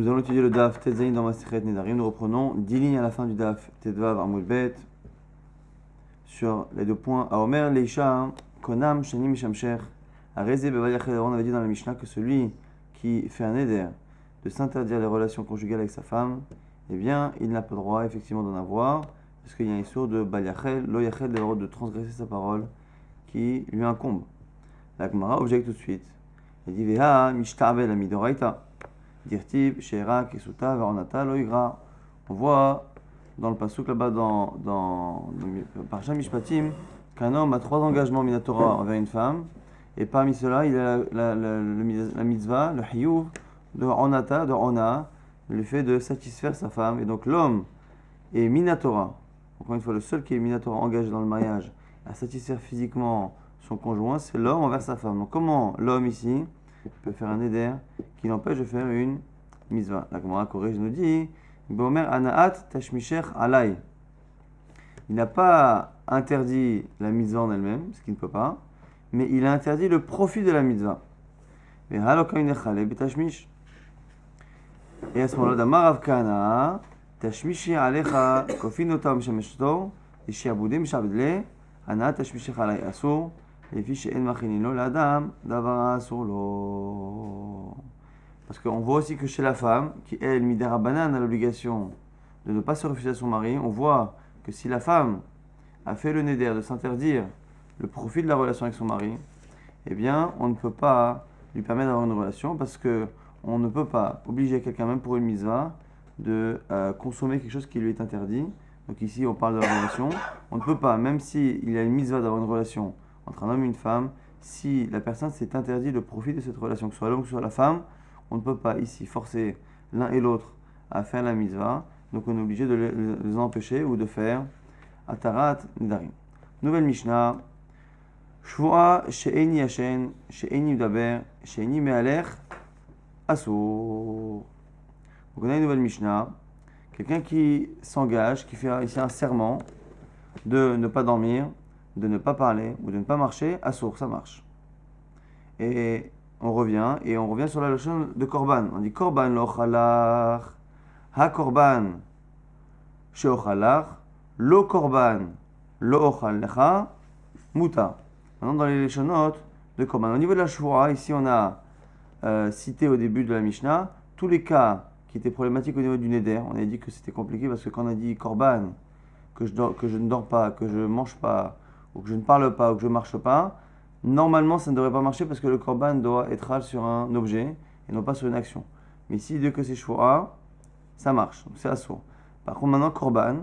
Nous allons étudier le Daf Tetzain dans Masechet Nedarim. Nous reprenons 10 lignes à la fin du Daf Tetvav Amud Bet sur les deux points. A Omer Leisha Konam Shani Mishamsher Areze Bevayachel. On avait dit dans la Mishnah que celui qui fait un éder de s'interdire les relations conjugales avec sa femme, eh bien, il n'a pas le droit effectivement d'en avoir, parce qu'il y a un issur de Baliachel, Lo Yachel, de transgresser sa parole qui lui incombe. La Gemara objecte tout de suite. Elle dit Veha Mishtavel Amidoraita. Dirtib, Sheera, Kesuta, Varonata, Loigra. On voit dans le pasuk là-bas dans Parsha Mishpatim qu'un homme a 3 engagements minatora envers une femme, et parmi ceux-là, il a la mitzvah, le hiyuv, de Onata, de Ona, le fait de satisfaire sa femme. Et donc l'homme est minatora, encore une fois, le seul qui est minatora engagé dans le mariage à satisfaire physiquement son conjoint, c'est l'homme envers sa femme. Donc comment l'homme ici peut faire un éder qui l'empêche de faire une mitzvah? La Gemara corrige, nous dit Bomer anaat tashmisher alay. Il n'a pas interdit la mitzvah en elle-même, ce qu'il ne peut pas, mais il a interdit le profit de la mitzvah. Et à ce moment-là, Damar Rav Kana tashmishi alecha kofinota mishemeshto ishiabudé mishabdle anaat tashmisher alay asur. Parce qu'on voit aussi que chez la femme, qui elle, midera banane, a l'obligation de ne pas se refuser à son mari, on voit que si la femme a fait le néder de s'interdire le profit de la relation avec son mari, eh bien, on ne peut pas lui permettre d'avoir une relation, parce que on ne peut pas obliger quelqu'un, même pour une mitzvah, de consommer quelque chose qui lui est interdit. Donc ici, on parle de la relation. On ne peut pas, même s'il y a une mitzvah d'avoir une relation entre un homme et une femme, si la personne s'est interdit le profit de cette relation, que ce soit l'homme ou que ce soit la femme, on ne peut pas ici forcer l'un et l'autre à faire la mitzvah, donc on est obligé de les empêcher ou de faire atarat nidarim. Nouvelle Mishnah, Shvoa she'eni yashen, she'eni udaber, she'eni me'alech, asur. Donc on a une nouvelle Mishnah, quelqu'un qui s'engage, qui fait ici un serment de ne pas dormir, de ne pas parler ou de ne pas marcher, assour, ça marche. Et on revient sur la notion de korban. On dit korban lo chalach, ha korban sheo chalach, lo korban lo ochal lecha, muta. Maintenant dans les leshonot de korban. Au niveau de la shvoa, ici on a cité au début de la Mishnah tous les cas qui étaient problématiques au niveau du neder. On a dit que c'était compliqué parce que quand on a dit korban, que je ne dors pas, que je ne mange pas, ou que je ne parle pas, ou que je ne marche pas, normalement ça ne devrait pas marcher parce que le korban doit être sur un objet et non pas sur une action. Mais ici, dès que c'est shvoa, ça marche, donc c'est assour. Par contre, maintenant, korban,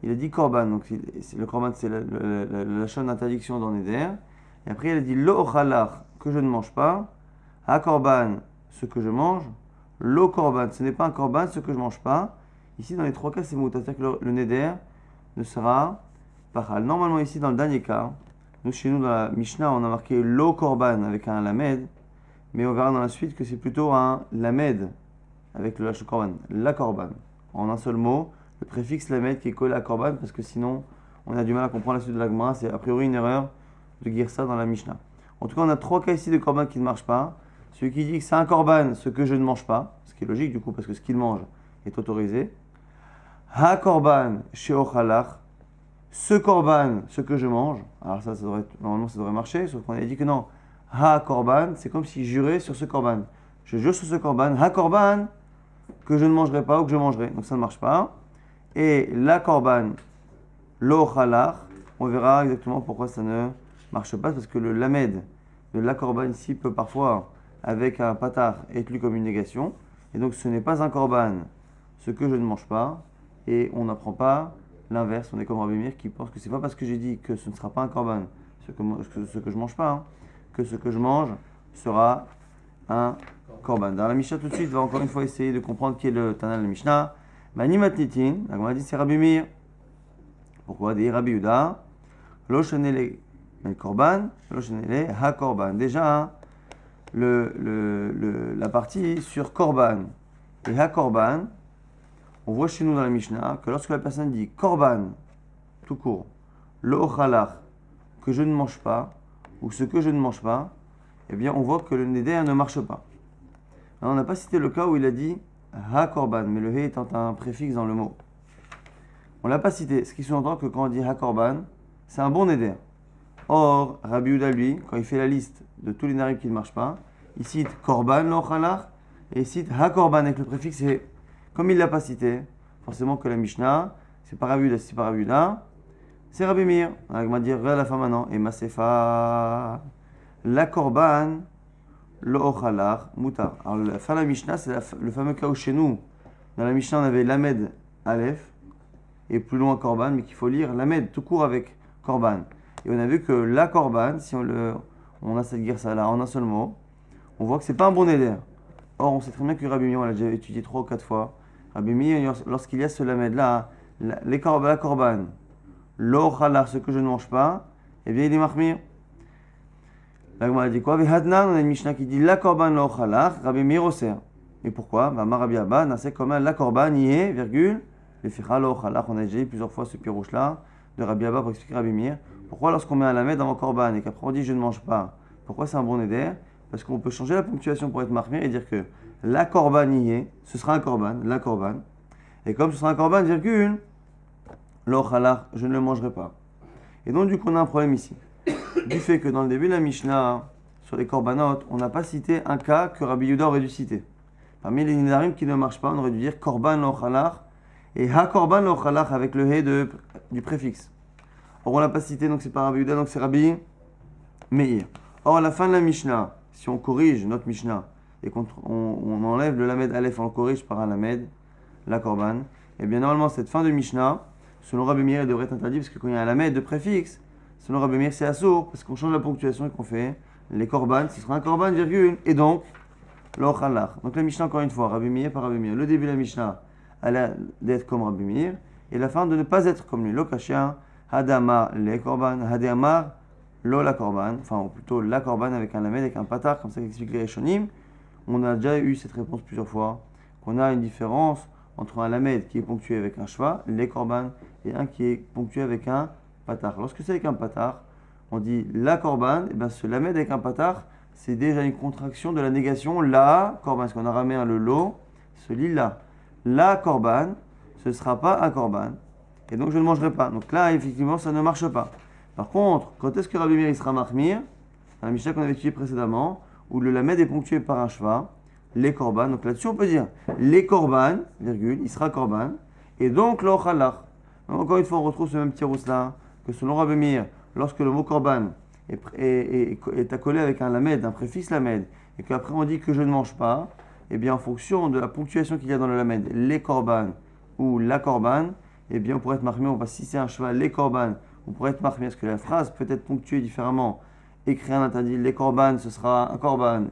il a dit korban, donc le korban c'est la chaîne d'interdiction dans Neder, et après il a dit lo ochalach, que je ne mange pas, ha korban, ce que je mange, lo korban, ce n'est pas un korban, ce que je ne mange pas. Ici, dans les 3 cas, c'est mot, c'est-à-dire que le Neder ne sera Pachal. Normalement ici dans le dernier cas, chez nous dans la Mishnah on a marqué lo korban avec un lamed, mais on verra dans la suite que c'est plutôt un lamed avec le lâche korban, la korban, en un seul mot, le préfixe lamed qui est collé à korban, parce que sinon on a du mal à comprendre la suite de la Gemara, c'est a priori une erreur de dire ça dans la Mishnah. En tout cas on a 3 cas ici de korban qui ne marchent pas. Celui qui dit que c'est un korban, ce que je ne mange pas, ce qui est logique du coup parce que ce qu'il mange est autorisé. Ha korban she'ochalach, ce korban, ce que je mange, alors ça normalement ça devrait marcher, sauf qu'on a dit que non. Ha korban, c'est comme si je jurais sur ce korban. Je jure sur ce korban, ha korban, que je ne mangerai pas ou que je mangerai. Donc ça ne marche pas. Et la korban, lo chalach, on verra exactement pourquoi ça ne marche pas, parce que le lamed de la korban ici peut parfois, avec un patar, être lu comme une négation. Et donc ce n'est pas un korban, ce que je ne mange pas, et on n'apprend pas l'inverse. On est comme Rabbi Meir qui pense que c'est pas parce que j'ai dit que ce ne sera pas un korban, ce que je mange pas, hein, que ce que je mange sera un korban. Dans la Mishnah tout de suite, on va encore une fois essayer de comprendre qui est le Tana de la Mishnah. Mani matnitin, la Gemara dit c'est Rabbi Meir. Pourquoi dit Rabbi Yehuda? Lo shenele el korban, lo shenele ha korban. Déjà hein, la partie sur korban et ha korban. On voit chez nous dans la Mishnah que lorsque la personne dit korban, tout court, le ochalach, que je ne mange pas, ou ce que je ne mange pas, eh bien on voit que le neder ne marche pas. Alors, on n'a pas cité le cas où il a dit ha-korban, mais le he étant un préfixe dans le mot. On ne l'a pas cité, ce qui sous-entend que quand on dit ha-korban, c'est un bon neder. Or, Rabbi Yehuda, lui, quand il fait la liste de tous les narim qui ne marchent pas, il cite korban lo-chalach et il cite ha-korban avec le préfixe he. Comme il ne l'a pas cité, forcément que la Mishnah, c'est pas Rabbi Yehuda, c'est pas Rabbi Yehuda, c'est Rabbi Meir. On va dire, regarde la fin maintenant, et Masefa, la korban lo-chalach mutar. Alors, la fin de la Mishnah, c'est le fameux cas où chez nous, dans la Mishnah, on avait lamed aleph, et plus loin korban, mais qu'il faut lire lamed tout court avec korban. Et on a vu que la korban, si on a cette guerre là en un seul mot, on voit que c'est pas un bon éder. Or, on sait très bien que Rabbi Meir, on l'a déjà étudié 3 ou 4 fois. Rabbi Meir, lorsqu'il y a ce lamed là, la korban, lo chalach, ce que je ne mange pas, eh bien il est mahmir. La Gemara dit quoi? Vehadnan, on a une Mishnah qui dit la korban lo chalach, Rabbi Meir oser. Et pourquoi? Ma Rabbi Abba, c'est comme la korban y est, virgule, le ficha lo chalach. On a déjà dit plusieurs fois ce pirouche là de Rabbi Abba pour expliquer Rabbi Meir. Pourquoi lorsqu'on met un lamed avant korban et qu'après on dit je ne mange pas, pourquoi c'est un bon éder? Parce qu'on peut changer la ponctuation pour être mahmir et dire que la korban y est, ce sera un korban, la korban. Et comme ce sera un korban, virgule, lo chalach, je ne le mangerai pas. Et donc du coup on a un problème ici. Du fait que dans le début de la Mishnah, sur les korbanot, on n'a pas cité un cas que Rabbi Yehuda aurait dû citer. Parmi les nidarim qui ne marchent pas, on aurait dû dire korban lo chalach et ha korban lo chalach avec le he du préfixe. Or, on ne l'a pas cité, donc c'est pas Rabbi Yehuda, donc c'est Rabbi Meir. Or, à la fin de la Mishnah, si on corrige notre Mishnah et qu'on enlève le lamed aleph, on le corrige par un lamed, la korban, et bien normalement, cette fin de Mishnah, selon Rabbi Meir, elle devrait être interdite parce que quand il y a un lamed de préfixe, selon Rabbi Meir, c'est assour, parce qu'on change la ponctuation et qu'on fait les korban, ce sera un korban, virgule, et donc, lo chalach. Donc la Mishnah, encore une fois, Rabbi Meir par Rabbi Meir. Le début de la Mishnah, elle a d'être comme Rabbi Meir, et la fin de ne pas être comme lui, lo kashia. Hadamar le korban, Hadamar lo la korban, enfin ou plutôt la korban avec un lamed, avec un patar, comme ça qu'explique les Rishonim. On a déjà eu cette réponse plusieurs fois, qu'on a une différence entre un lamed qui est ponctué avec un shva, les korban, et un qui est ponctué avec un patar. Lorsque c'est avec un patar, on dit la korban, et bien ce lamed avec un patar, c'est déjà une contraction de la négation la korban, parce qu'on a ramé le lo, ce lit là. La korban, ce ne sera pas un korban. Et donc je ne mangerai pas. Donc là, effectivement, ça ne marche pas. Par contre, quand est-ce que Rabbi Meir sera mahmir? Dans la Mishnah qu'on avait étudiée précédemment, où le lamed est ponctué par un shva, les korban. Donc là-dessus, on peut dire les korban, virgule, il sera korban, et donc lo chalach. Donc encore une fois, on retrouve ce même petit rousse là, que selon Rabbi Meir, lorsque le mot korban est accolé avec un lamed, un préfixe lamed, et qu'après on dit que je ne mange pas, et bien en fonction de la ponctuation qu'il y a dans le lamed, les korban ou la korban, eh bien on pourrait être marmé, si c'est un cheval, les korban, on pourrait être marmé, parce que la phrase peut être ponctuée différemment. Écrire un interdit, les korban, ce sera un korban,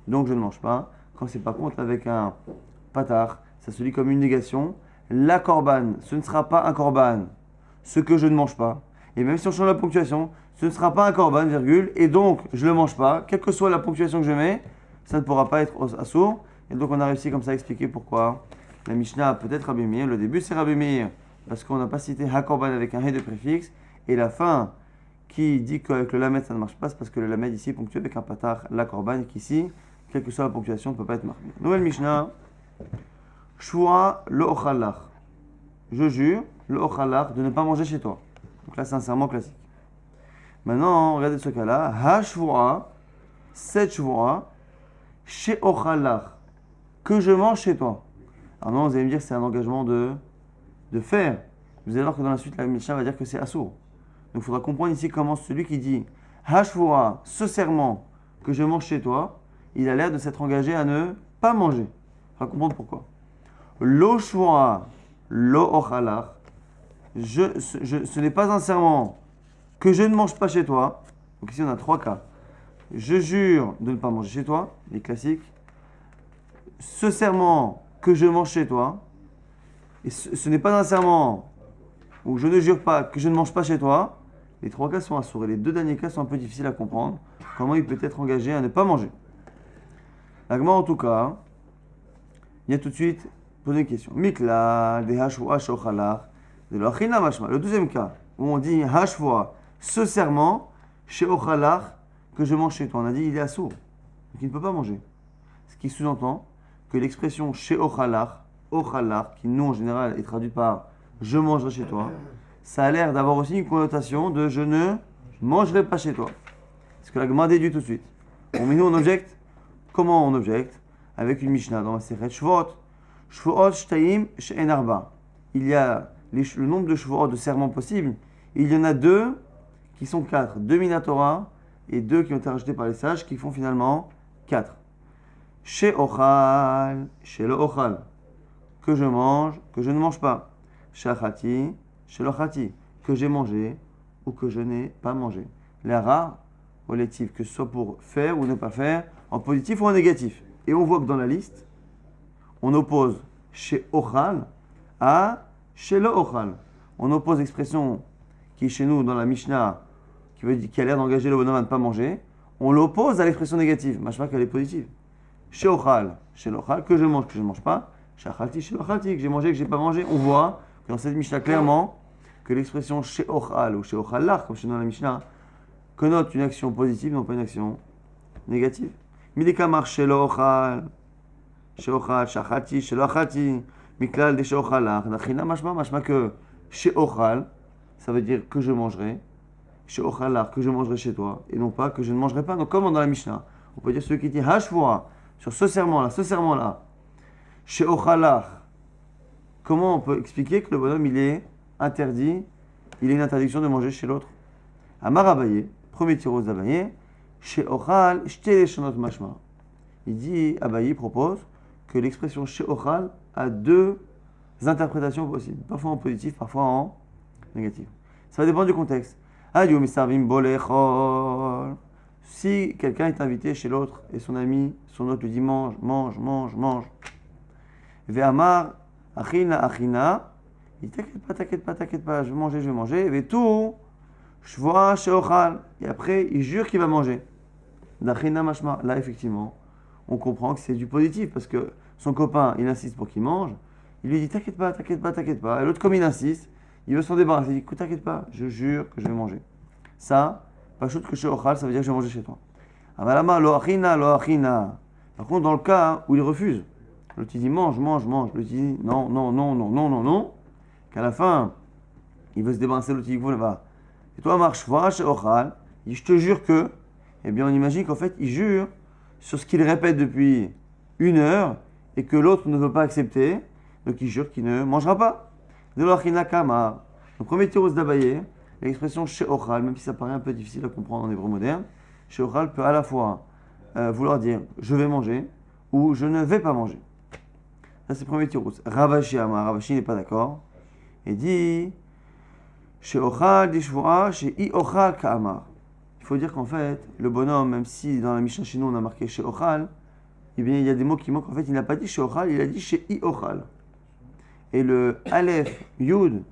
donc je ne mange pas. Quand c'est par contre avec un patar, ça se lit comme une négation. La korban, ce ne sera pas un korban, ce que je ne mange pas. Et même si on change la ponctuation, ce ne sera pas un korban, virgule, et donc je ne le mange pas, quelle que soit la ponctuation que je mets, ça ne pourra pas être assourd. Et donc on a réussi comme ça à expliquer pourquoi la Mishnah peut-être Rabbi Meir. Le début c'est Rabbi Meir, parce qu'on n'a pas cité ha-korban avec un he de préfixe, et la fin qui dit qu'avec le lamed ça ne marche pas, c'est parce que le lamed ici est ponctué avec un patar, la korban, et qu'ici, quelle que soit la ponctuation, ne peut pas être marqué. Nouvelle Mishnah, Shua lo ochalach. Je jure, le ochalach, de ne pas manger chez toi. Donc là, c'est un serment classique. Maintenant, regardez ce cas-là. Ha-shvua, cette shvua, chez ochalach, que je mange chez toi. Alors non, vous allez me dire que c'est un engagement de faire. Vous allez voir que dans la suite, la Mishnah va dire que c'est assourd. Donc il faudra comprendre ici comment celui qui dit ha-shvua, ce serment que je mange chez toi, il a l'air de s'être engagé à ne pas manger. On va comprendre pourquoi. Lo shvua, lo ochalach, ce n'est pas un serment que je ne mange pas chez toi. Donc ici on a 3 cas. Je jure de ne pas manger chez toi, les classiques. Ce serment que je mange chez toi, et ce n'est pas un serment où je ne jure pas que je ne mange pas chez toi. Les 3 cas sont assourds et les 2 derniers cas sont un peu difficiles à comprendre. Comment il peut être engagé à ne pas manger? L'agma en tout cas, il y a tout de suite posé une question. Mikla, de hashvoa shochalach, de l'achina mashma. Le deuxième cas, où on dit hashvoa, ce serment, chez ochalach, que je mange chez toi. On a dit il est assourd, donc il ne peut pas manger. Ce qui sous-entend que l'expression chez Ochalach, qui nous en général est traduite par je mangerai chez toi, ça a l'air d'avoir aussi une connotation de je ne mangerai pas chez toi. C'est ce que la Gemara déduit tout de suite. Bon, mais nous on objecte. Comment on objecte? Avec une Mishnah dans la Sechet Shvuot. Shvuot shtaim she'en arba. Il y a le nombre de Shvuot de serments possibles. Il y en a 2 qui sont 4. 2 Minatora et 2 qui ont été rajoutés par les sages qui font finalement 4. Chez Ochal, chez le Ochal, que je mange, que je ne mange pas. Chez Achati, chez le Achati, que j'ai mangé ou que je n'ai pas mangé. Les rares, relatifs, que ce soit pour faire ou ne pas faire, en positif ou en négatif. Et on voit que dans la liste, on oppose chez Ochal à chez le Ochal. On oppose l'expression qui est chez nous dans la Mishnah, qui a l'air d'engager le bonhomme à ne pas manger, on l'oppose à l'expression négative, machma qu'elle est positive. Chez Ochal, chez l'Ochal, que je mange, que je ne mange pas. Chez Achalti, chez l'Ochalti, que j'ai mangé, que je n'ai pas mangé. On voit que dans cette Mishnah clairement que l'expression chez Ochal ou chez Ochalach, comme chez nous dans la Mishnah, connote une action positive, non pas une action négative. Midekamar chez l'Ochal, chez Achalti, chez l'Ochalti, Miklal de chez Ochalach, Nachina machma que chez Ochal, ça veut dire que je mangerai. Chez Ochalach, que je mangerai chez toi, et non pas que je ne mangerai pas. Donc, comme dans la Mishnah, on peut dire celui qui dit Hashvoa, sur ce serment-là, chez Ochalach, comment on peut expliquer que le bonhomme il est interdit, il a une interdiction de manger chez l'autre? Amar Abaye, premier tiros d'Abaye, chez Ochal, shte shanot mashma. Il dit, Abaye propose que l'expression chez Ochal a 2 interprétations possibles, parfois en positif, parfois en négatif. Ça va dépendre du contexte. Si quelqu'un est invité chez l'autre et son autre lui dit mange. Ve'amar achina, il dit t'inquiète pas, je vais manger. Ve'tu shvoa she'ochal. Et après, il jure qu'il va manger. D'achina mashma. Là, effectivement, on comprend que c'est du positif parce que son copain, il insiste pour qu'il mange. Il lui dit t'inquiète pas. Et l'autre, comme il insiste, il veut s'en débarrasser. Il dit écoute, t'inquiète pas, je jure que je vais manger. Ça, pas chose que chez Ochal, ça veut dire que je vais manger chez toi. Avalama, lo achina. Par contre, dans le cas où il refuse, l'autre il dit mange. L'autre il dit non. Qu'à la fin, il veut se débarrasser, l'autre il dit va. Et toi, marche, va chez Ochal. Il dit je te jure que. Eh bien, on imagine qu'en fait, il jure sur ce qu'il répète depuis 1 heure et que l'autre ne veut pas accepter. Donc, il jure qu'il ne mangera pas. De l'achina kama. Le premier tiros d'Abaye, l'expression chez Ochal, même si ça paraît un peu difficile à comprendre en hébreu moderne, chez Ochal peut à la fois vouloir dire je vais manger ou je ne vais pas manger. Ça c'est le premier tiros. Ravashi n'est pas d'accord et dit chez Ochal dishvoa chez I Ochal ka'amar. Il faut dire qu'en fait, le bonhomme, même si dans la Mishnah chez nous on a marqué chez Ochal, eh bien il y a des mots qui manquent. En fait, il n'a pas dit chez Ochal, il a dit chez I Ochal. Et le Aleph, Yud,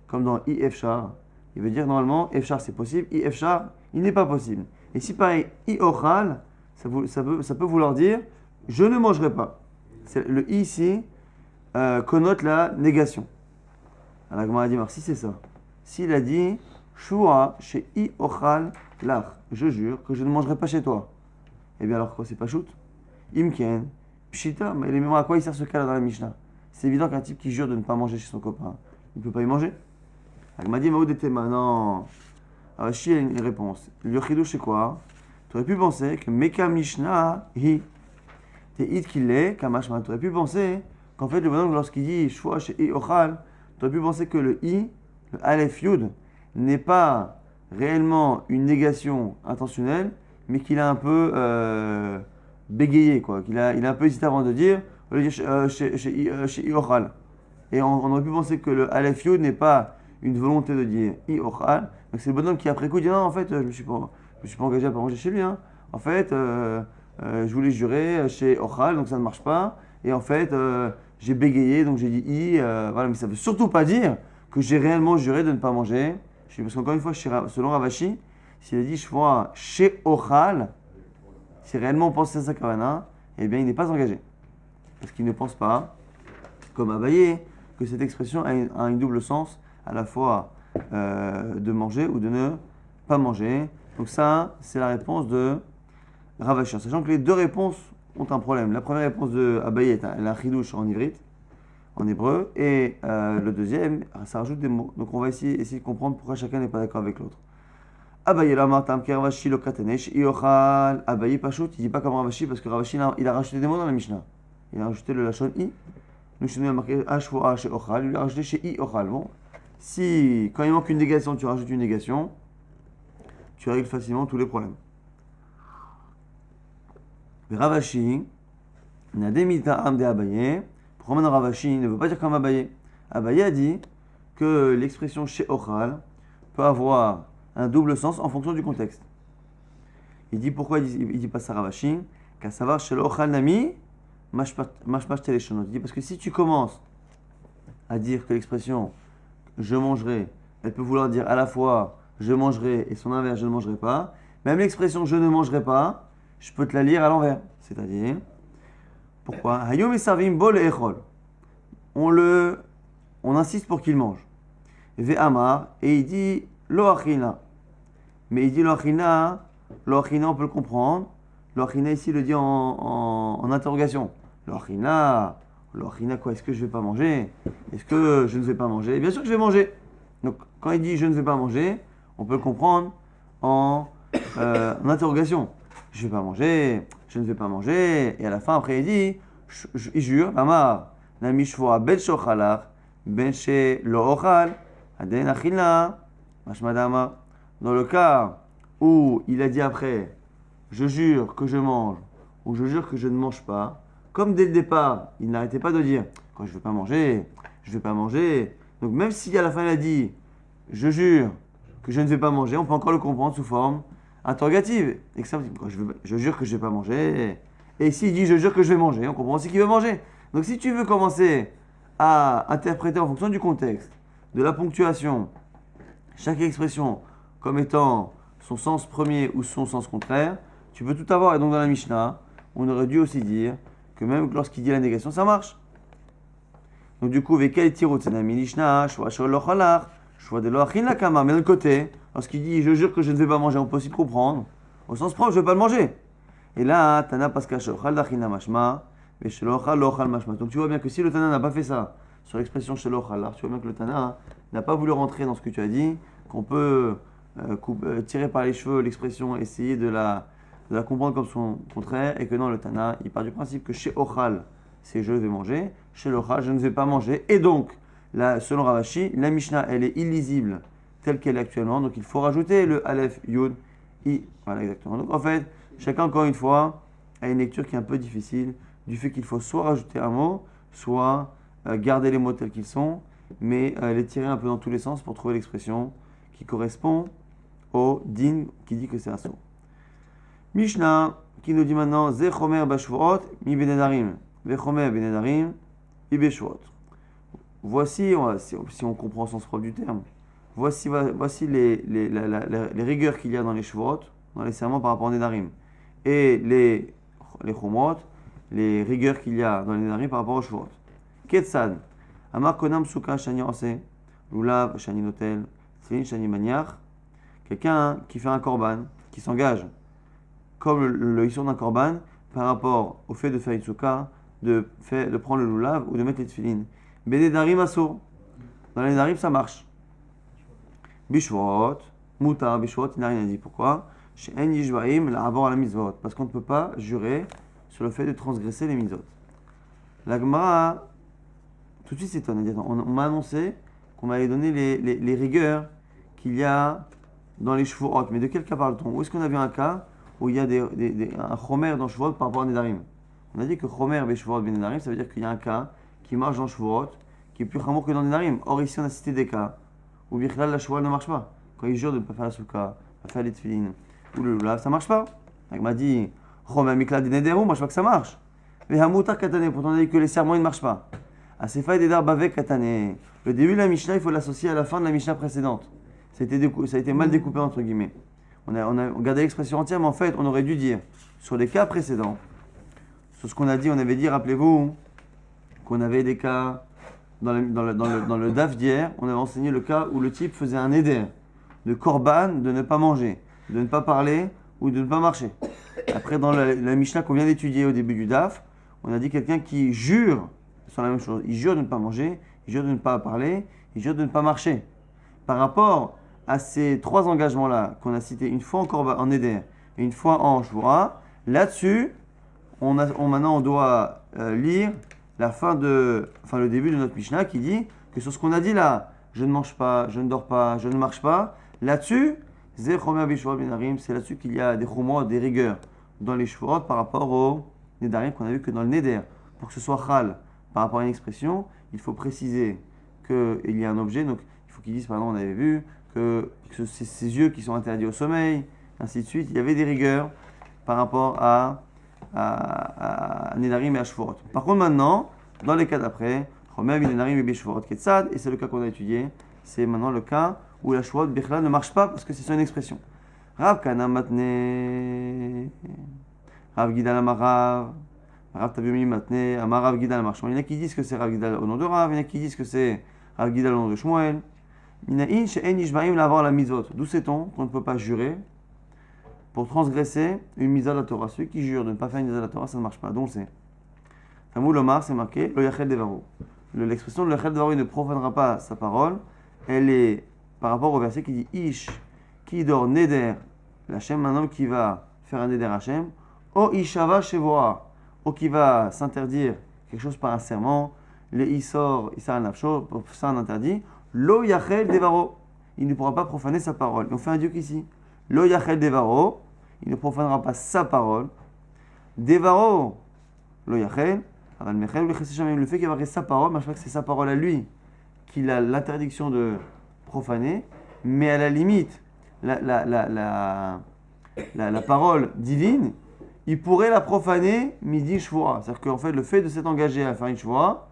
comme dans I Efshar, il veut dire normalement, Efshar c'est possible, I Efshar, il n'est pas possible. Et si pareil, I Ochal, ça peut vouloir dire, je ne mangerai pas. Le I ici connote la négation. Alors la Gemara a dit, si c'est ça. S'il a dit, Shua, chez I Ochal, lach, je jure que je ne mangerai pas chez toi. Eh bien alors quoi, c'est pas shoot? Imken, Pshita, mais les mémoires à quoi il sert ce cas-là dans la Mishnah? C'est évident qu'un type qui jure de ne pas manger chez son copain, il ne peut pas y manger. Elle m'a dit, Maoud était non. Alors, Chi a une réponse. Le chidouche, c'est quoi? Tu aurais pu penser que Meka Mishnah, hi. T'es hit qu'il est, Kamashma. Tu aurais pu penser qu'en fait, le bonhomme, lorsqu'il dit Shua chez I Ochal, tu aurais pu penser que le I, le Aleph Yud, n'est pas réellement une négation intentionnelle, mais qu'il a un peu bégayé, quoi. Il a un peu hésité avant de dire. Chez I Ochal. Et on aurait pu penser que le Aleph Yud n'est pas une volonté de dire I Ochal. Donc c'est le bonhomme qui après coup dit non, en fait, je me suis pas engagé à pas manger chez lui. Hein. En fait, je voulais jurer chez Ochal, donc ça ne marche pas. Et en fait, j'ai bégayé, donc j'ai dit I. Voilà, mais ça ne veut surtout pas dire que j'ai réellement juré de ne pas manger. Parce qu'encore une fois, selon Ravashi, s'il a dit je vois chez Ochal, si réellement on pense à sa kavana, eh bien il n'est pas engagé. Parce qu'il ne pense pas, comme Abaye, que cette expression a un double sens, à la fois de manger ou de ne pas manger. Donc ça, c'est la réponse de Ravashi. Sachant que les 2 réponses ont un problème. La première réponse de Abaye, elle a un chidouche en ivrite, en hébreu, et le deuxième, ça rajoute des mots. Donc on va essayer de comprendre pourquoi chacun n'est pas d'accord avec l'autre. Abaye Lamartam ki Ravashi lo katenesh iochal. Abaye Pachout, il dit pas comme Ravashi parce que Ravashi il a rajouté des mots dans la Mishnah. Il a rajouté le lachon i. Nous chez nous il a marqué Ashvoa chez Ochal, il a rajouté chez i Ochal. Bon, si quand il manque une négation, tu rajoutes une négation, tu règles facilement tous les problèmes. Mais Ravashi, Nademita Am de Abaye. Pourquoi maintenant Ravashi ne veut pas dire comme Abaye? Abaye a dit que l'expression chez Ochal peut avoir un double sens en fonction du contexte. Il dit pourquoi il dit pas ça Ravashi? Qu'à savoir chez l'Ochal Nami, mashmash teleshonot. Il dit parce que si tu commences à dire que l'expression je mangerai, elle peut vouloir dire à la fois je mangerai et son inverse je ne mangerai pas. Même l'expression je ne mangerai pas, je peux te la lire à l'envers. C'est-à-dire, pourquoi? Hayom esavim bol echol. On insiste pour qu'il mange. Ve'amar, et il dit lo achina. Mais il dit lo achina, on peut le comprendre. Lo achina ici le dit en interrogation. Lo achina quoi? Est-ce que je ne vais pas manger? Est-ce que je ne vais pas manger? Bien sûr que je vais manger. Donc quand il dit je ne vais pas manger, on peut le comprendre en interrogation. Je ne vais pas manger, je ne vais pas manger. Et à la fin, après, il dit, il jure, Amar, Nami shvoa ben shochalach, ben she lo ochal, aden achila, mashmadama. Dans le cas où il a dit après, je jure que je mange, ou je jure que je ne mange pas, comme dès le départ, il n'arrêtait pas de dire, quand je ne vais pas manger, je ne vais pas manger. Donc même si à la fin il a dit, je jure que je ne vais pas manger, on peut encore le comprendre sous forme interrogative. Et que ça, je jure que je ne vais pas manger. Et s'il dit je jure que je vais manger, on comprend aussi qu'il veut manger. Donc si tu veux commencer à interpréter en fonction du contexte, de la ponctuation, chaque expression comme étant son sens premier ou son sens contraire, tu peux tout avoir. Et donc dans la Mishnah, on aurait dû aussi dire que même lorsqu'il dit la négation, ça marche. Donc du coup, avec quel tirot c'est la Mishnah, choix de l'oachin la kama. Mais d'un côté, lorsqu'il dit je jure que je ne vais pas manger, on peut aussi le comprendre au sens propre, je ne vais pas le manger. Et là, Tana Paska Shochal Dachina Mashma, mais Shelochal Lochal Mashma. Donc tu vois bien que si le Tana n'a pas fait ça sur l'expression Shelochal, tu vois bien que le Tana n'a pas voulu rentrer dans ce que tu as dit, qu'on peut tirer par les cheveux l'expression, essayer de la comprendre comme son contraire, et que non, le Tana, il part du principe que chez Ochal, c'est je vais manger, chez Lochal, je ne vais pas manger. Et donc, là, selon Ravashi, la Mishnah, elle est illisible telle qu'elle est actuellement, donc il faut rajouter le Aleph, Yud, I. Voilà, exactement. Donc en fait, chacun, encore une fois, a une lecture qui est un peu difficile, du fait qu'il faut soit rajouter un mot, soit garder les mots tels qu'ils sont, mais les tirer un peu dans tous les sens pour trouver l'expression qui correspond au din qui dit que c'est un saut. Mishnah, qui nous dit maintenant, Ze chomer bashvuot mi benedarim, ve chomer benedarim, i beshvuot. Voici, si on comprend le sens propre du terme, voici les rigueurs qu'il y a dans les shvuot, dans les serments par rapport aux nedarim, et les chomot, les rigueurs qu'il y a dans les nedarim par rapport aux shvuot. Ketsad, amar konam suka shani ose, lulav shani notel, tzlin shani maniach, quelqu'un qui fait un korban, qui s'engage, comme le hisson d'un korban, par rapport au fait de faire une souka, de prendre le lulav ou de mettre les tefilin. Benedarim asso, dans les nedarim ça marche. Bishvot, mutar, bishvot, il n'a rien dit. Pourquoi? Chez En Yishbaim, l'abord à la mitzvot. Parce qu'on ne peut pas jurer sur le fait de transgresser les mitzvot. La Gemara, tout de suite s'étonne. On m'a annoncé qu'on m'allait donner les rigueurs qu'il y a dans les shvuot. Mais de quel cas parle-t-on? Où est-ce qu'on a vu un cas où il y a un chomer dans shvuot par rapport à nedarim? On a dit que chomer beshvuot ben nedarim, ça veut dire qu'il y a un cas qui marche dans shvuot, qui est plus chamour que dans nedarim. Or ici on a cité des cas où bichlal la shvuot ne marche pas. Quand il jure de ne pas faire la souka, pas faire les tefilin ou le lulav, ça marche pas. Il m'a dit chomer mikla de nederu, moi je vois que ça marche. Mais hamutar katane, pourtant on a dit que les serments ne marchent pas. Asefai dedar bavek katane. Le début de la Mishnah, il faut l'associer à la fin de la Mishnah précédente. Ça a été mal découpé entre guillemets. On a gardé l'expression entière, mais en fait, on aurait dû dire sur les cas précédents, sur ce qu'on a dit, on avait dit, rappelez-vous, qu'on avait des cas dans le daf d'hier, on avait enseigné le cas où le type faisait un éder de korban, de ne pas manger, de ne pas parler ou de ne pas marcher. Après, dans la Mishnah qu'on vient d'étudier au début du DAF, on a dit quelqu'un qui jure sur la même chose. Il jure de ne pas manger, il jure de ne pas parler, il jure de ne pas marcher. Par rapport à ces trois engagements-là qu'on a cités une fois encore en Éder et une fois en Shvura, là-dessus, maintenant on doit lire le début de notre Mishnah qui dit que sur ce qu'on a dit là, je ne mange pas, je ne dors pas, je ne marche pas, là-dessus, c'est là-dessus qu'il y a des chumot, des rigueurs dans les shvurot par rapport au nedarim qu'on a vu que dans le neder. Pour que ce soit chal par rapport à une expression, il faut préciser qu'il y a un objet. Donc il faut qu'ils disent, par exemple, on avait vu que c'est ses yeux qui sont interdits au sommeil, ainsi de suite. Il y avait des rigueurs par rapport à nedarim et à shvurot. Par contre, maintenant, dans les cas d'après, et c'est le cas qu'on a étudié, c'est maintenant le cas où la shvurot bechla ne marche pas parce que c'est sur une expression. Rav Kana Matne, Rav Gidal Amarav, Rav Tabumi Matne, Amarav Gidal Marchand. Il y en a qui disent que c'est Rav Gidal au nom de Rav, il y en a qui disent que c'est Rav Gidal au nom de Shmuel. Minaïn she'en yishbaim lavar la mitzvot. D'où sait-on qu'on ne peut pas jurer pour transgresser une mitzvah de la Torah? Celui qui jure de ne pas faire une mitzvah de la Torah, ça ne marche pas. Donc c'est Tamou Lomar, c'est marqué Lo Yachel Devaro. L'expression de Lo Yachel Devaro, il ne profanera pas sa parole. Elle est par rapport au verset qui dit Ish qui dort neder l'Hachem, un homme qui va faire un neder Hachem, o ishava shevoa, ou qui va s'interdire quelque chose par un serment, le isor nafsho, pour ça un interdit, lo yachel devaro, il ne pourra pas profaner sa parole. Et on fait un dieu ici, lo yachel devaro, il ne profanera pas sa parole, devaro, lo yachel, le fait qu'il va rester sa parole, je crois que c'est sa parole à lui qu'il a l'interdiction de profaner, mais à la limite, la parole divine, il pourrait la profaner midi shvua. C'est-à-dire qu'en fait, le fait de s'être engagé à faire une shvua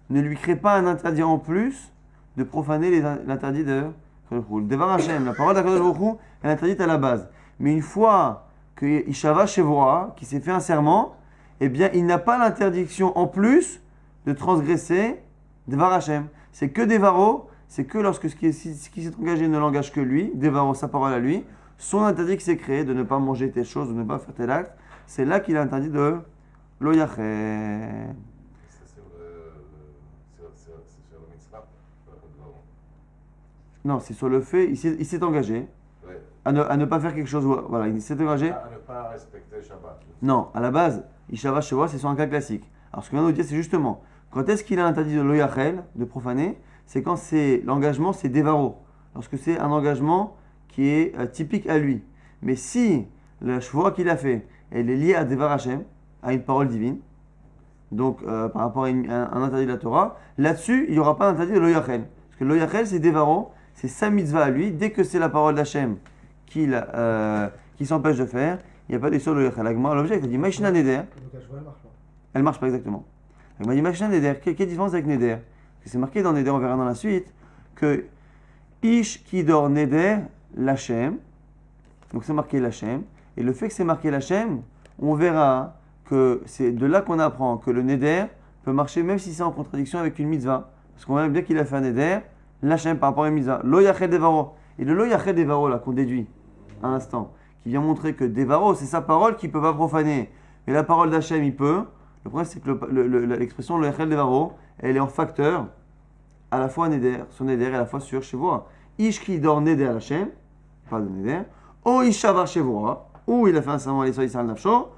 ne lui crée pas un interdit en plus de profaner l'interdit de le Devar Hashem, la parole d'Akadosh Baruch Hu, elle est interdite à la base. Mais une fois que Ishava Shevua, qui s'est fait un serment, eh bien, il n'a pas l'interdiction en plus de transgresser Devar Hashem. C'est que Devaro. C'est que lorsque ce qui s'est engagé ne l'engage que lui, dévarant sa parole à lui, son interdit qui s'est créé de ne pas manger telle chose, de ne pas faire tel acte, c'est là qu'il a interdit de lo yachem. C'est sur le mitzvah. Non, c'est sur le fait, il s'est engagé à ne pas faire quelque chose. Voilà, il s'est engagé. À ne pas respecter Shabbat. Non, à la base, Ishava Shewa, c'est sur un cas classique. Alors ce qu'on vient de nous dire, c'est justement, quand est-ce qu'il a interdit de lo yachel, de profaner? C'est quand l'engagement, c'est Devaro. Lorsque c'est un engagement qui est typique à lui. Mais si la shvua qu'il a fait, elle est liée à Devar Hashem, à une parole divine, donc par rapport à un interdit de la Torah, là-dessus, il n'y aura pas d'interdit de l'Oyachel. Parce que l'Oyachel, c'est Devaro, c'est sa mitzvah à lui. Dès que c'est la parole d'Hashem qui s'empêche de faire, il n'y a pas d'histoire de l'Oyachel. L'objet, il a dit Maïshna Neder. Elle ne marche pas exactement. Il m'a dit Maïshna Neder. Quelle différence avec Neder? C'est marqué dans Neder, on verra dans la suite, que Ish qui dort Neder, l'Hachem, donc c'est marqué l'Hachem, et le fait que c'est marqué l'Hachem, on verra que c'est de là qu'on apprend que le Neder peut marcher même si c'est en contradiction avec une mitzvah. Parce qu'on voit bien qu'il a fait un Neder, l'Hachem par rapport à une mitzvah. Lo Yachel Devaro. Et le Lo Yachel Devaro là qu'on déduit à l'instant, qui vient montrer que Devaro, c'est sa parole qui ne peut pas profaner. Mais la parole d'Hachem, il peut. Le problème, c'est que l'expression Lo Yachel Devaro, elle est en facteur à la fois Neder, sur Neder et à la fois sur Shevoa. Ish qui dort Neder Hachem, pas de Neder, O Ishavar Shevoa, où il a fait un serment à l'Israël Israël Nafsho,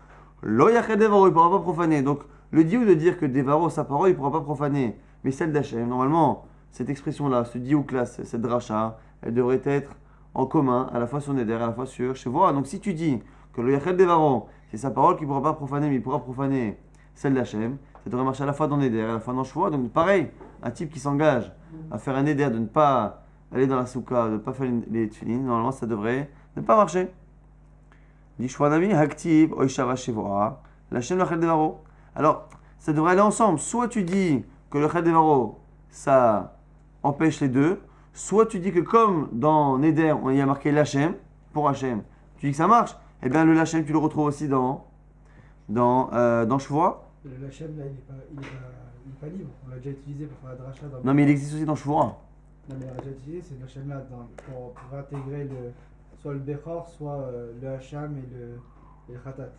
Lo Yachel Devaro, il ne pourra pas profaner. Donc, le diou de dire que Devaro, sa parole, il ne pourra pas profaner. Mais celle d'Hachem, normalement, cette expression-là, ce diouk-là, cette dracha, elle devrait être en commun, à la fois sur Neder, à la fois sur Shevoa. Donc, si tu dis que Lo Yachel Devaro, c'est sa parole qui ne pourra pas profaner, mais il pourra profaner celle d'Hachem, ça devrait marcher à la fois dans Neder et à la fois dans Shevoa. Donc, pareil, un type qui s'engage à faire un Neder, de ne pas aller dans la soukha, de ne pas faire les tefillin, normalement, ça devrait ne pas marcher. Alors, ça devrait aller ensemble. Soit tu dis que le Chel Devaro, ça empêche les deux, soit tu dis que comme dans Neder, il y a marqué l'Hachem, pour Hachem, tu dis que ça marche, et bien le Hachem, tu le retrouves aussi dans Shvoa. Le Hachem, là, il n'est pas libre. On l'a déjà utilisé pour faire la dracha. Non, mais il existe aussi dans Shvoa. Non, mais on l'a déjà utilisé, c'est le Hachem là pour intégrer soit le Bechor, soit le Hacham et le Khatat.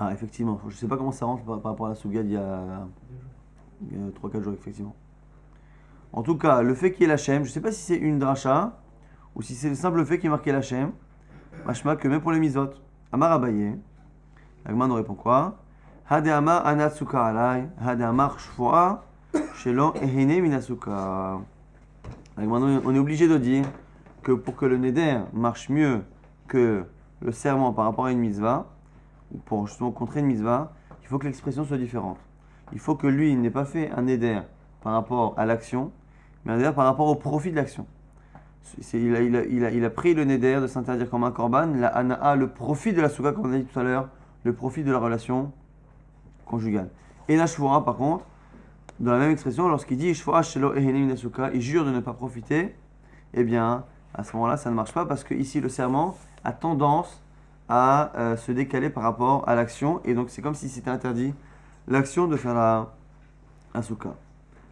Ah, effectivement. Je ne sais pas comment ça rentre par rapport à la Souga d'il y a 3-4 jours, effectivement. En tout cas, le fait qu'il y ait l'Hachem, je ne sais pas si c'est une dracha ou si c'est le simple fait qu'il y ait marqué l'Hachem. Machma que même pour les mitzvot. Amar Abaye. L'Agma nous répond quoi? Hade Amar Anatsuka alay. Hade Amar Shfoa. Shelo Ehene Minasuka. L'Agma, on est obligé de dire que pour que le neder marche mieux que le serment par rapport à une mitzvah, ou pour justement contrer une mitzvah, il faut que l'expression soit différente. Il faut que lui n'ait pas fait un neder par rapport à l'action, mais un neder par rapport au profit de l'action. Il a pris le neder de s'interdire comme un korban, la hana'a, le profit de la souka, comme on a dit tout à l'heure, le profit de la relation conjugale. Et la shvura, par contre, dans la même expression, lorsqu'il dit shvura shelo ehene min souka, il jure de ne pas profiter, eh bien, à ce moment-là, ça ne marche pas parce que ici, le serment a tendance à se décaler par rapport à l'action, et donc c'est comme si c'était interdit l'action de faire la souka.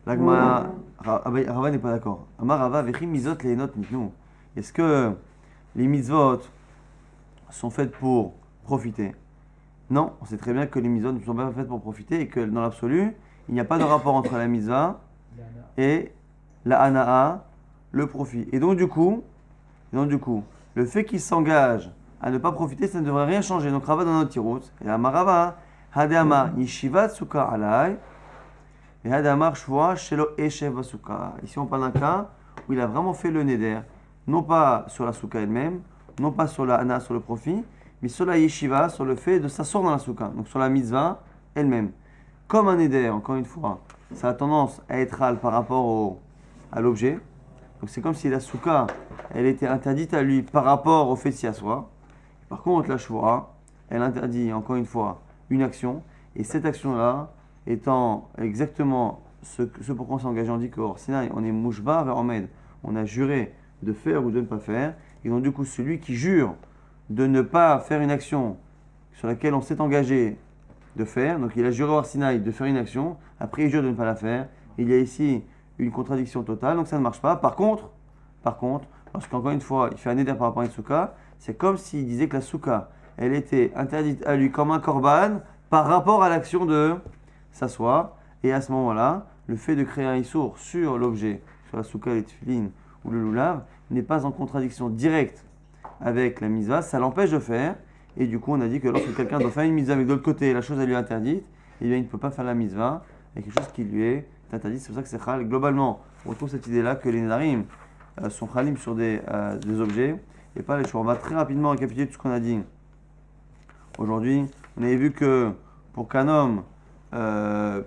L'agma, Rava n'est pas d'accord. Amar Rava, vechi mizot lehenot mitnu. Est-ce que les mitzvot sont faites pour profiter? Non, on sait très bien que les mitzvot ne sont pas faites pour profiter et que dans l'absolu, il n'y a pas de rapport entre la mitzvah et la hana'a, le profit. Et donc du coup, le fait qu'il s'engage à ne pas profiter, ça ne devrait rien changer. Donc Rava dans notre tirout, et Amar Rava, Hadama yeshivat suka alay. Et Hadamar Shvoa Shelo Eshev Basuka. Ici, on parle d'un cas où il a vraiment fait le neder, non pas sur la souka elle-même, non pas sur la hana, sur le profit, mais sur la yeshiva, sur le fait de s'asseoir dans la souka, donc sur la mitzvah elle-même. Comme un neder, encore une fois, ça a tendance à être hal par rapport à l'objet. Donc c'est comme si la souka, elle était interdite à lui par rapport au fait de s'y asseoir. Par contre, la shvoa, elle interdit, encore une fois, une action, et cette action-là, étant exactement ce pour quoi on s'est engagé, on dit qu'au Sinaï, on est mouchba vers Omed. On a juré de faire ou de ne pas faire. Et donc, du coup, celui qui jure de ne pas faire une action sur laquelle on s'est engagé de faire, donc il a juré au Sinaï de faire une action, après il jure de ne pas la faire. Il y a ici une contradiction totale, donc ça ne marche pas. Par contre, lorsqu'encore une fois, il fait un éder par rapport à une souka, c'est comme s'il disait que la souka, elle était interdite à lui comme un korban par rapport à l'action de s'asseoir, et à ce moment-là, le fait de créer un issour sur l'objet, sur la souka, les tefilin ou le lulav, n'est pas en contradiction directe avec la mitzvah, ça l'empêche de faire, et du coup on a dit que lorsque quelqu'un doit faire une mitzvah avec de l'autre côté, la chose elle lui est interdite, et bien il ne peut pas faire la mitzvah avec quelque chose qui lui est interdit, c'est pour ça que c'est chal. Globalement, on retrouve cette idée-là que les nedarim sont chalim sur des objets, et pas les choix. On va très rapidement récapituler tout ce qu'on a dit aujourd'hui. On avait vu que pour qu'un homme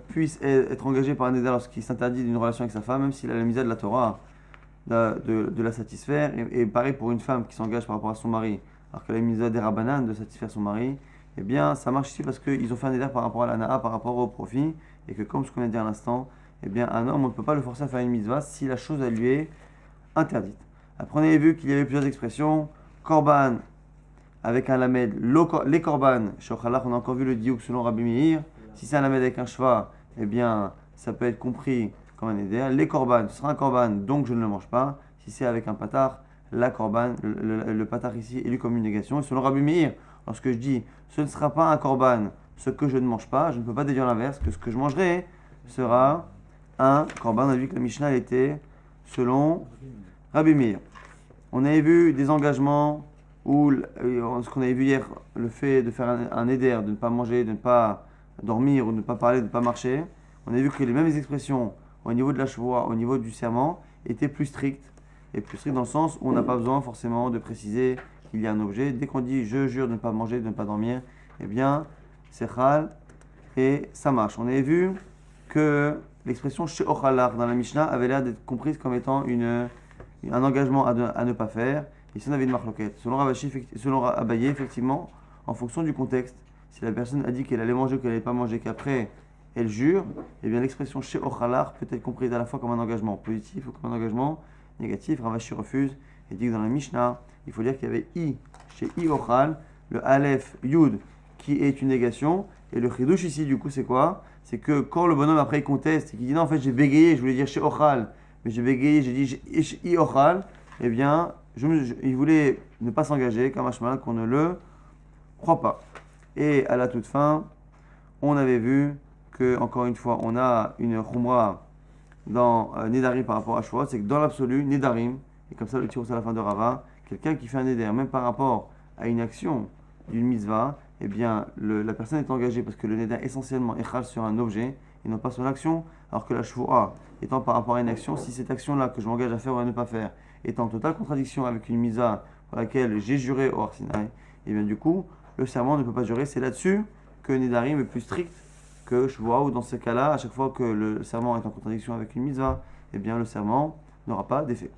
puisse être engagé par un neder lorsqu'il s'interdit d'une relation avec sa femme, même s'il a la misère de la Torah, de la satisfaire. Et pareil pour une femme qui s'engage par rapport à son mari, alors qu'elle a la misère des rabbanan de satisfaire son mari, eh bien ça marche ici parce qu'ils ont fait un neder par rapport à l'ana'a, par rapport au profit, et que comme ce qu'on a dit à l'instant, eh bien un homme, on ne peut pas le forcer à faire une mitzvah si la chose elle lui est interdite. Après on avait vu qu'il y avait plusieurs expressions, korban avec un lamed, les korban, shochalach, on a encore vu le diouk selon Rabbi Meir. Si c'est un lamed avec un shva, eh bien, ça peut être compris comme un éder. Les korban, ce sera un korban, donc je ne le mange pas. Si c'est avec un patar, la korban, le patar ici est lu comme une négation. Et selon Rabbi Meir, lorsque je dis ce ne sera pas un korban, ce que je ne mange pas, je ne peux pas déduire l'inverse, que ce que je mangerai sera un korban. On a vu que la Mishnah elle était selon Rabbi Meir. On avait vu des engagements ou ce qu'on avait vu hier, le fait de faire un éder, de ne pas manger, de ne pas dormir ou de ne pas parler, de ne pas marcher. On a vu que les mêmes expressions au niveau de la chevoie, au niveau du serment, étaient plus strictes. Et plus strictes dans le sens où on n'a pas besoin forcément de préciser qu'il y a un objet. Dès qu'on dit je jure de ne pas manger, de ne pas dormir, eh bien c'est chal et ça marche. On avait vu que l'expression she'ochalar dans la Mishnah avait l'air d'être comprise comme étant un engagement à ne pas faire. Ici on avait une marloquette. Selon Abaye, effectivement, en fonction du contexte, si la personne a dit qu'elle allait manger ou qu'elle n'allait pas manger, qu'après elle jure, eh bien l'expression chez Ochalar peut être comprise à la fois comme un engagement positif ou comme un engagement négatif. Ravashi refuse et dit que dans la Mishnah, il faut dire qu'il y avait I chez I Ochal, le Aleph Yud qui est une négation, et le Chidouche ici du coup c'est quoi? C'est que quand le bonhomme après il conteste et qu'il dit non en fait j'ai bégayé, je voulais dire chez Ochal, mais j'ai bégayé, j'ai dit chez I Ochal, eh bien il voulait ne pas s'engager, comme Hashmal, qu'on ne le croit pas. Et à la toute fin, on avait vu que, encore une fois, on a une khumra dans Nedarim par rapport à Shavuot, c'est que dans l'absolu, Nedarim, et comme ça le tirous à la fin de Rava, quelqu'un qui fait un Neder, même par rapport à une action d'une mitzvah, eh bien, la personne est engagée parce que le Neder essentiellement échal sur un objet et non pas sur l'action, alors que la Shvuah étant par rapport à une action, si cette action-là que je m'engage à faire ou à ne pas faire est en totale contradiction avec une mitzvah pour laquelle j'ai juré au Har Sinaï, et bien du coup, le serment ne peut pas jurer. C'est là-dessus que Nedarim est plus strict que Shvuah, ou dans ces cas-là, à chaque fois que le serment est en contradiction avec une mitzvah, eh bien le serment n'aura pas d'effet.